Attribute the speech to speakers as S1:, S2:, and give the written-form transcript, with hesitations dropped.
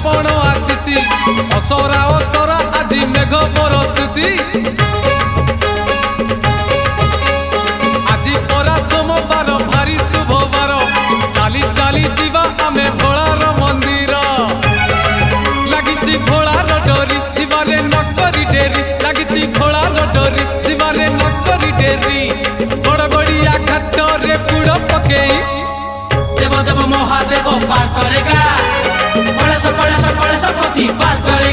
S1: श्रावण आसी असरा असरा आज मेघ बरसुची आज परा सोमवार भारी शुभवार चाली चाली जीवा आमे भोलार मंदिर लगी घोड़ार डोरी जीवारे नकरी डेरी लगी घोड़ार डोरी जीवारे नकरी डेरी गड़गड़िया घाट रे पुड़ पकेई
S2: देव देव महादेव पार करेगा कलश कलश कलश पति पार करे।